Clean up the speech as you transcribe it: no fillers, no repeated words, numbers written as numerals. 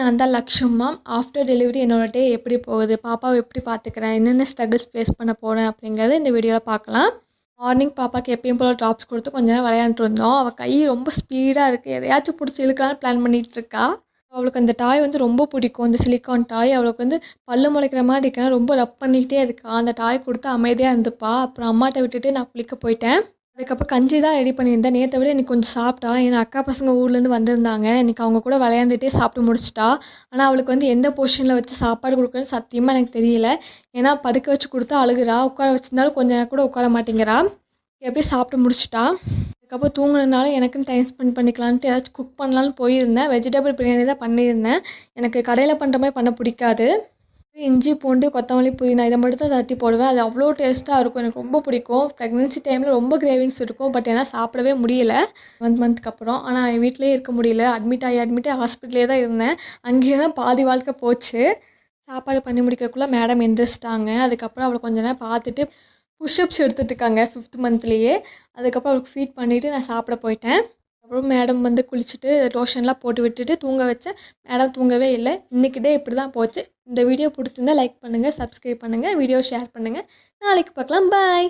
நான் தான் லக்ஷ்மா. After delivery என்னோட டே எப்படி போகுது, பாப்பாவை எப்படி பார்த்துக்கிறேன், என்னென்ன ஸ்ட்ரகிள்ஸ் ஃபேஸ் பண்ண போகிறேன் அப்படிங்கிறத இந்த வீடியோவில் பார்க்கலாம். மார்னிங் பாப்பாவுக்கு எப்பயும் போல் ட்ராப்ஸ் கொடுத்து கொஞ்ச நேரம் விளையாண்டுட்டு இருந்தோம். அவள் கை ரொம்ப ஸ்பீடாக இருக்குது, எதையாச்சும் பிடிச்சி இழுக்கலான்னு பிளான் பண்ணிகிட்டு இருக்கா. அவளுக்கு அந்த டாய் வந்து ரொம்ப பிடிக்கும், இந்த சிலிக்கான் டாய். அவளுக்கு வந்து பல்லு முளைக்கிற மாதிரி இருக்கா, ரொம்ப ரப் பண்ணிக்கிட்டே இருக்கா. அந்த டாய் கொடுத்து அமைதியாக இருந்துப்பா. அப்புறம் அம்மாட்ட விட்டுட்டு நான் குளிக்க போயிட்டேன். அதுக்கப்புறம் கஞ்சி தான் ரெடி பண்ணியிருந்தேன். நேற்றை விட இன்றைக்கி கொஞ்சம் சாப்பிட்டா. ஏன்னா அக்கா பசங்க ஊர்லேருந்து வந்திருந்தாங்க. இன்றைக்கி அவங்க கூட விளையாண்டுட்டே சாப்பிட்டு முடிச்சிட்டா. ஆனால் அவளுக்கு வந்து எந்த பொசிஷனில் வச்சு சாப்பாடு கொடுக்குறேன்னு சத்தியமாக எனக்கு தெரியல. ஏன்னா படுக்க வச்சு கொடுத்தா அழுகுறா, உட்கார வச்சிருந்தாலும் கொஞ்ச நேரம் கூட உட்கார மாட்டேங்கிறா. எப்படியும் சாப்பிட்டு முடிச்சிட்டா. அதுக்கப்புறம் தூங்குனதுனால எனக்குன்னு டைம் ஸ்பெண்ட் பண்ணிக்கலான்ட்டு ஏதாச்சும் குக் பண்ணலான்னு போயிருந்தேன். வெஜிடபிள் பிரியாணி தான் பண்ணியிருந்தேன். எனக்கு கடையில் பண்ணுற மாதிரி பண்ண பிடிக்காது. இஞ்சி பூண்டு கொத்தமல்லி புதினா இதை மட்டும் தான் தட்டி போடுவேன். அது அவ்வளோ டேஸ்ட்டாக இருக்கும், எனக்கு ரொம்ப பிடிக்கும். ப்ரெக்னென்சி டைமில் ரொம்ப கிரேவிங்ஸ் இருக்கும், பட் ஏன்னா சாப்பிடவே முடியல மந்த்துக்கு அப்புறம். ஆனால் என் வீட்டிலே இருக்க முடியல, அட்மிட் ஆகி ஹாஸ்பிட்டலே தான் இருந்தேன். அங்கேயே தான் பாதி வாழ்க்கை போச்சு. சாப்பாடு பண்ணி முடிக்கக்குள்ளே மேடம் எந்திரிச்சிட்டாங்க. அதுக்கப்புறம் அவளை கொஞ்ச நேரம் பார்த்துட்டு புஷ்அப்ஸ் எடுத்துகிட்டு இருக்காங்க 5th மந்த்லேயே. அதுக்கப்புறம் அவளுக்கு ஃபீட் பண்ணிவிட்டு நான் சாப்பிட போயிட்டேன். அப்புறம் மேடம் வந்து குளிச்சுட்டு லோஷன்லாம் போட்டு விட்டுட்டு தூங்க வச்சேன். மேடம் தூங்கவே இல்லை. இன்றைக்கி டே இப்படி தான் போச்சு. இந்த வீடியோ பிடிச்சிருந்தா லைக் பண்ணுங்கள், சப்ஸ்கிரைப் பண்ணுங்கள், வீடியோ ஷேர் பண்ணுங்கள். நாளைக்கு பார்க்கலாம். பாய்.